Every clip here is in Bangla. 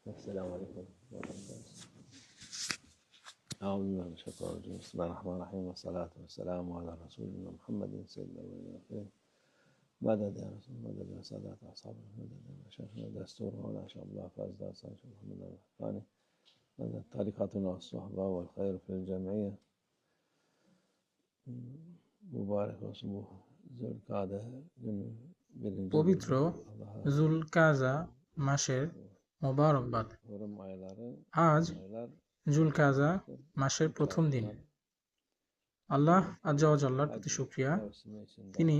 السلام عليكم ورحمة الله. أعوذ بالله من الشيطان الرجيم. بسم الله الرحمن الرحيم، والصلاة والسلام على رسولنا محمد سيد الأولين والآخرين. مدد يا رسول، مدد يا سادات أصحاب، مدد يا مشايخنا دستور مولانا شيخ عبد الله فاز دار شيخ محمد الحقاني، مدد طريقتنا والصحبة والخير في الجمعية. মুবারক সুবহ জুলকাদা পবিত্র জুলকাজা মাসের মোবারকবাদ। আজ জুলকাজা মাসের প্রথম দিন। আল্লাহ আজ্জা ওয়া জাল্লার প্রতি শুকরিয়া, তিনি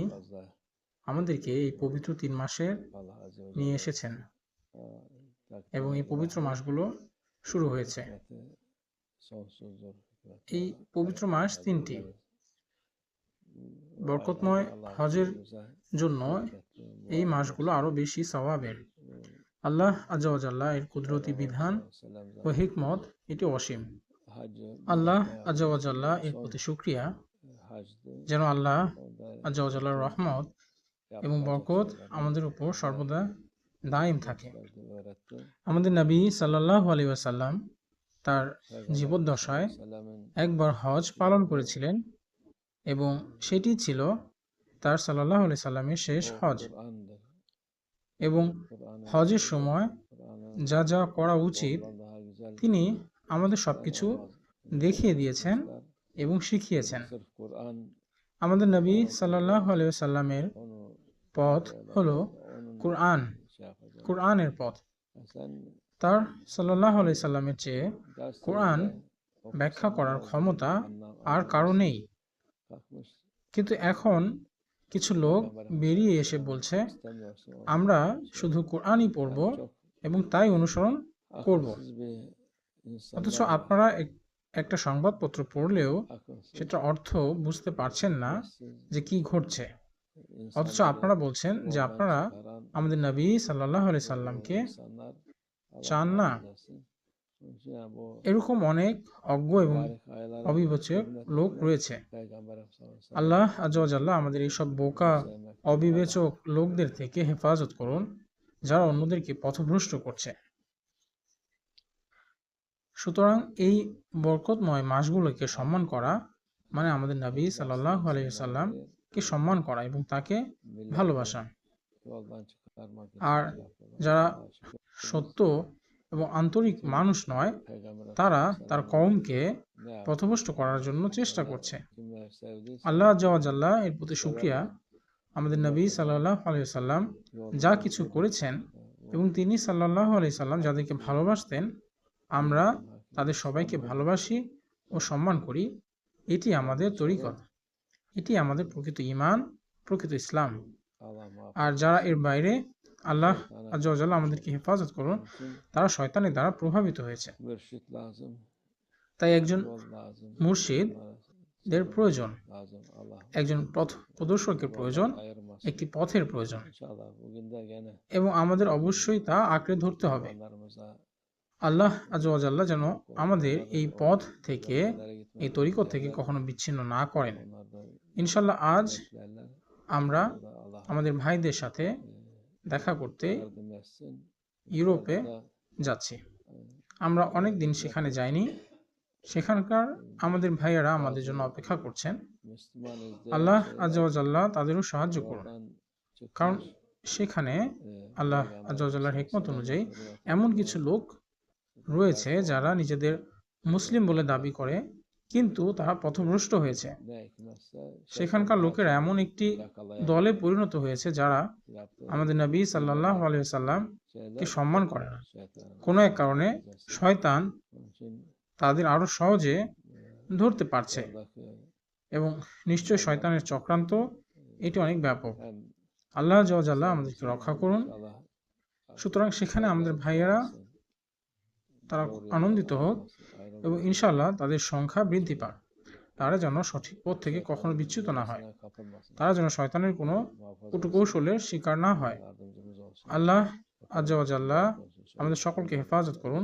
আমাদেরকে এই পবিত্র 3 মাসে নিয়ে এসেছেন এবং এই পবিত্র মাসগুলো শুরু হয়েছে। এই পবিত্র মাস 3টি। বরকতময় হজের জন্য এই মাসগুলো আরো বেশি সওয়াবের। আল্লাহ আজ্জা ওয়া জাল্লা এর কুদরতি বিধান ও হিকমত এটি অসীম। আল্লাহ আজ্জা ওয়া জাল্লা এর প্রতি শুকরিয়া, যেন আল্লাহ আজ্জা ওয়া জাল্লার রহমত এবং বরকত আমাদের উপর সর্বদা দায়ম থাকে। আমাদের নবী সাল্লাল্লাহু আলাইহি ওয়াসাল্লাম তার জীবদ্দশায় একবার হজ পালন করেছিলেন এবং সেটি ছিল তার সাল্লাল্লাহু আলাইহি সাল্লামের শেষ হজ। এবং হজের সময় যা যা করা উচিত তিনি আমাদের সবকিছু দেখিয়ে দিয়েছেন এবং শিখিয়েছেন। আমাদের নবী সাল্লাল্লাহু আলাইহি সাল্লামের পথ হলো কোরআনের পথ। তার সাল্লাল্লাহু আলাইহি সাল্লামের চেয়ে কোরআন ব্যাখ্যা করার ক্ষমতা আর কারো নেই। কিন্তু এখন কিছু লোক বেরিয়ে এসে বলছে, আমরা শুধু কোরআনই পড়ব এবং তাই অনুসরণ করব। অথচ আপনারা একটা সংবাদপত্র পড়লেও সেটা অর্থ বুঝতে পারছেন না যে কি ঘটছে। অথচ আপনারা বলছেন যে আপনারা আমাদের নবী সাল্লাল্লাহু আলাইহি সাল্লামকে চান না। এরকম অনেক অজ্ঞ এবং অবিবেচক লোক রয়েছে। আল্লাহ আজ্জা ওয়া জাল্লা আমাদের এইসব বোকা অবিবেচক লোকদের থেকে হেফাজত করুন, যারা অন্যদেরকে পথভ্রষ্ট করছে। সুতরাং এই বরকতময় মাসগুলোকে সম্মান করা মানে আমাদের নবী সাল্লাল্লাহু আলাইহি সাল্লামকে সম্মান করা এবং তাকে ভালোবাসা। আর যারা সত্য এবং আন্তরিক মানুষ নয়, তারা তার কওমকে পথভ্রষ্ট করার জন্য চেষ্টা করছে। আল্লাহ আজ্জা ওয়া জাল্লা এর প্রতি শুকরিয়া, আমাদের নবী সাল্লাল্লাহু আলাইহি সাল্লাম যা কিছু করেছেন এবং তিনি সাল্লাল্লাহু আলাইহি সাল্লাম যাদেরকে ভালোবাসতেন, আমরা তাদের সবাইকে ভালোবাসি ও সম্মান করি। এটি আমাদের তরিকত, এটি আমাদের প্রকৃত ঈমান, প্রকৃত ইসলাম। আর যারা এর বাইরে, আল্লাহ আজ্জা ওয়া জাল্লা আমাদেরকে হেফাজত করুন, তারা শয়তানের দ্বারা প্রভাবিত হয়েছে। তাই একজন মুর্শিদের প্রয়োজন, একজন পথ প্রদর্শকের প্রয়োজন, একটি পথের প্রয়োজন এবং আমাদের অবশ্যই তা আঁকড়ে ধরতে হবে। আল্লাহ আজ্জা ওয়া জাল্লা যেন আমাদের এই পথ থেকে, এই তরিকত থেকে কখনো বিচ্ছিন্ন না করেন। ইনশাআল্লাহ আজ আমরা আমাদের ভাইদের সাথে দেখা করতে ইউরোপে যাচ্ছি। আমরা অনেক দিন সেখানে যাইনি। সেখানকার আমাদের ভাইয়েরা আমাদের জন্য অপেক্ষা করছেন। আল্লাহ আজ্জা ওয়া জাল্লা তাদেরও সাহায্য করুন, কারণ সেখানে আল্লাহ আজ্জা ওয়া জাল্লার হিকমত অনুযায়ী এমন কিছু লোক রয়েছে যারা নিজেদের মুসলিম বলে দাবি করে, কিন্তু তারা পথভ্রষ্ট হয়েছে। সেখানকার লোকেরা এমন একটি দলে পরিণত হয়েছে যারা আমাদের নবী সাল্লাল্লাহু আলাইহি সাল্লামকে সম্মান করে না। কোনো এক কারণে শয়তান তাদের আরো সহজে ধরতে পারছে এবং নিশ্চয় শয়তানের চক্রান্ত এটি অনেক ব্যাপক। আল্লাহ আজ্জা ওয়া জাল্লা আমাদেরকে রক্ষা করুন। সুতরাং সেখানে আমাদের ভাইয়েরা তারা আনন্দিত হোক এবং ইনশাআল্লাহ তাদের সংখ্যা বৃদ্ধি পাক। তারা যেন সঠিক পথ থেকে কখনো বিচ্যুত না হয়, তারা যেন শয়তানের কোনো কুটকৌশলের শিকার না হয়। আল্লাহ আজ্জা ওয়া জাল্লা আমাদের সকলকে হেফাজত করুন।